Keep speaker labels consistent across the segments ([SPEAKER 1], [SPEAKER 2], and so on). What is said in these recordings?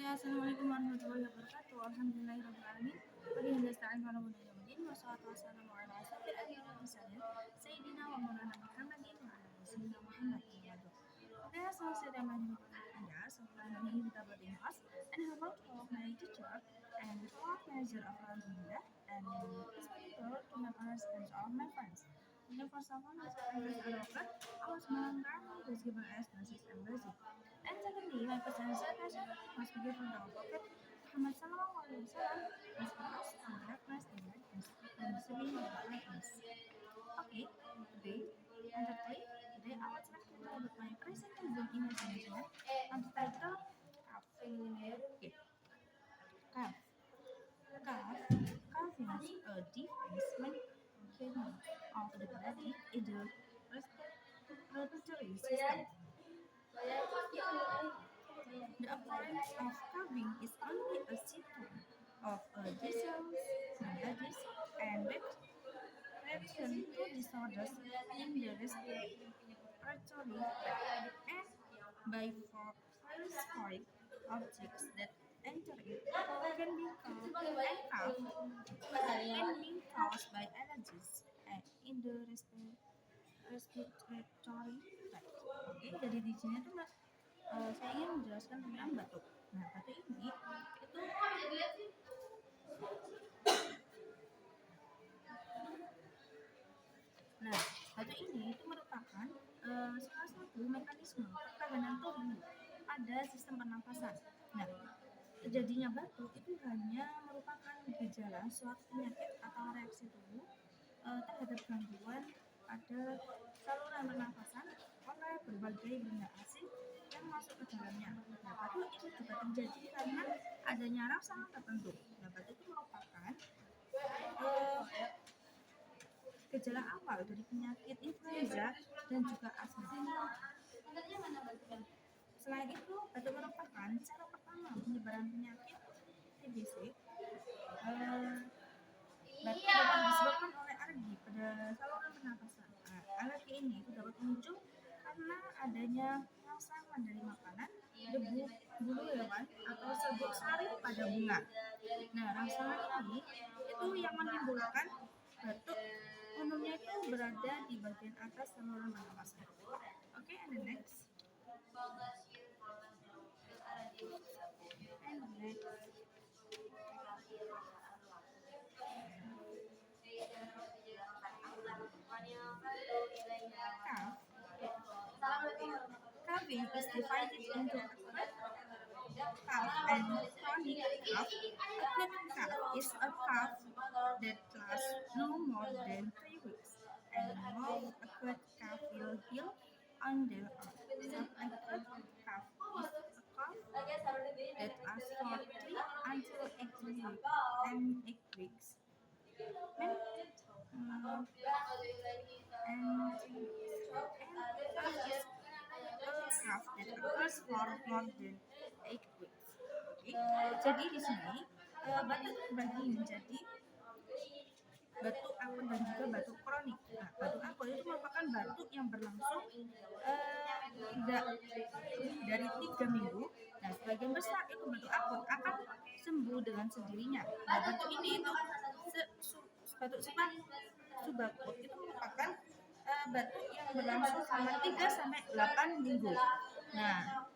[SPEAKER 1] Oke, assalamualaikum warahmatullahi wabarakatuh. Alhamdulillahirrahmanirrahim. Wabihi nasta'in ala umuri yaumiddin. Wassalatu wassalamu ala asyrofil anbiya'i wal mursalin sayyidina wa maulana Muhammadin wa ala alihi sayyidina Muhammad wa ba'du. Okay, so today my name is Anda. So I'm here with our class and how about all of my teacher and the class manager of Alhamdulillah and it's my pleasure to my parents and all my friends. And first of all, let's Allah Subhanahu wa Ta'ala has given us message and blessing. And secondly, my presentation must be from the Prophet Muhammad Sallallahu Alaihi Wasallam is for us to darkness and lightness and receiving the lightness. Okay, today I would like to talk about my presentation in Indonesian and the title Calf. Okay, calf. Calf is a defense mechanism of the body in the respiratory system. The appearance of calving is only a symptom of a disease, diabetes, and reaction to disorders in the respiratory tract, and by various foreign objects that enter it can be caused by allergies in the respiratory tract. Oke, jadi di sini tuh saya ingin menjelaskan tentang batuk. Nah, batuk ini itu merupakan salah satu mekanisme pertahanan tubuh pada sistem pernapasan. Nah, terjadinya batuk itu hanya merupakan gejala suatu penyakit atau reaksi tubuh terhadap gangguan pada saluran pernapasan oleh berbagai benda asing yang masuk ke dalamnya. Nah, batuk itu juga terjadi karena adanya rangsangan tertentu. Nah, batuk itu merupakan gejala awal dari penyakit influenza dan juga asma. Selain itu, batuk merupakan cara pertama penyebaran penyakit TBC. Batuk dapat disebabkan oleh alergi pada saluran pernapasan. Alergi ini dapat muncul karena adanya rangsangan dari makanan, debu, bulu hewan, atau serbuk sari pada bunga. Nah, rangsangan ini itu yang menimbulkan batuk. Umumnya itu berada di bagian atas saluran pernapasan. Okay, and the next. Calving is divided into acute cough and chronic cough. Acute cough is a cough that lasts no more than 3 weeks, and most acute cough will heal on their own. Subacute cough is a cough that lasts for 3 until 8 weeks. Cough that occurs for more than 8 weeks. Okay. Jadi di sini batuk terbagi menjadi batuk akut dan juga batuk kronik. Nah, batuk akut itu merupakan batuk yang berlangsung tidak dari 3 minggu. Nah, sebagian besar itu batuk akut akan sembuh dengan sendirinya. Nah, batuk ini itu batuk subakut itu merupakan batuk yang berlangsung selama 3-8 minggu. Nah,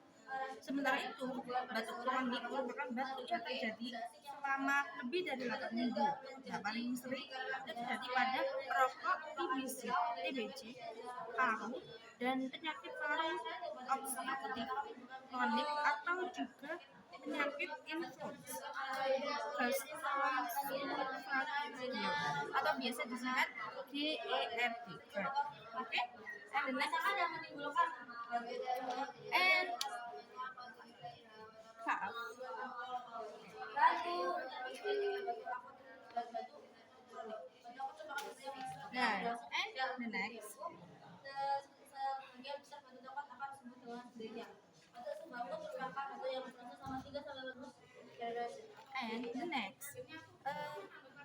[SPEAKER 1] sementara itu batuk kronik merupakan batuk yang terjadi selama lebih dari 8 minggu. Nah, paling sering itu terjadi pada perokok, TBC, paru, dan penyakit paru obstruktif kronik atau juga penyakit infus atau biasa disingkat GERD. Oke, and the next and cough. Nah, and the next. And the next,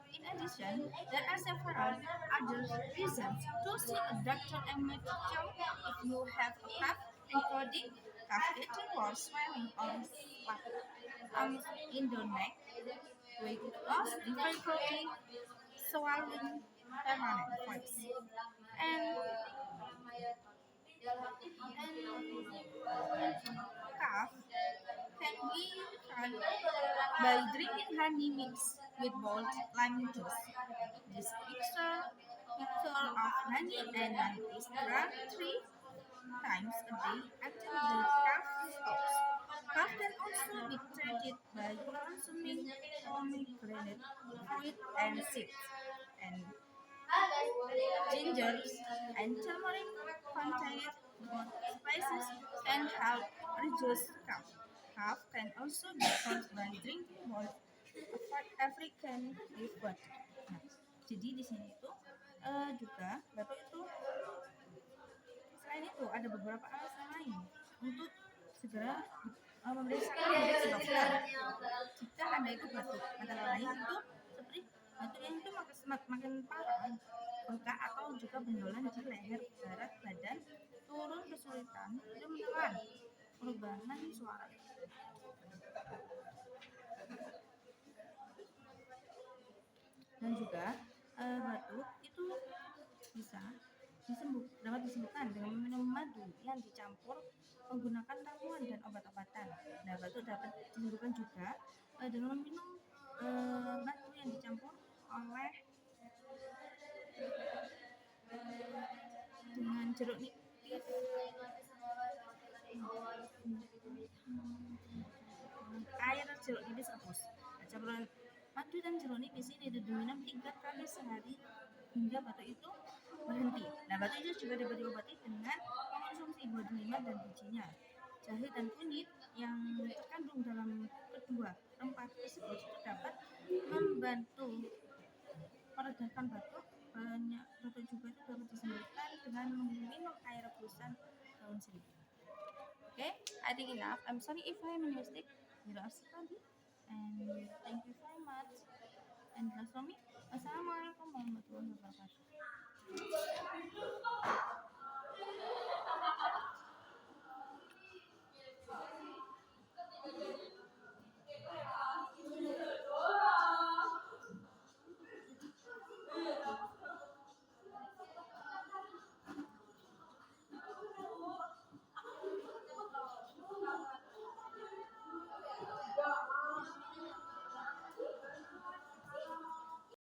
[SPEAKER 1] in addition, there are several other reasons to see a doctor and make sure if you have a cough, including cough itching or swelling or spasm. in the neck, weight loss, difficulty, swallowing, permanent voice. And cough can be cured by drinking honey mixed with boiled lime juice. This mixture of honey and lime is drunk 3 times a day until the cough stops. Cough can also be treated by consuming pomegranate fruit and seeds. And ginger and turmeric contained both spices can help reduce cough. Cough can also be caused by drinking both African leaf water. Nah, jadi di sini itu juga batuk itu selain itu ada beberapa alasan lain untuk segera memeriksa dokter. Jika anda itu batuk, antara lain itu seperti batuk yang itu makin parah, bengkak atau juga benjolan di leher, berat badan, turun kesulitan dalam menelan, perubahan suara. Dan juga batuk itu dapat disembuhkan dengan meminum madu yang dicampur menggunakan ramuan dan obat-obatan. Nah, batuk dapat disembuhkan juga dengan meminum madu yang dicampur oleh dengan jeruk nipis air jeruk nipis rebus. Campuran madu dan jeruk nipis ini diminum 3 kali sehari hingga batuk itu berhenti. Nah, batuk itu juga dapat diobati dengan mengonsumsi buah delima dan bijinya. Jahe dan kunyit yang terkandung dalam kedua rempah tersebut itu dapat membantu meredakan batuk. Banyak batuk juga itu dapat disembuhkan dengan meminum air rebusan daun seledri. Okay, I think enough. I'm sorry if I am a mistake. You are study, and thank you very much. And that's for me. Wassalamualaikum warahmatullahi wabarakatuh.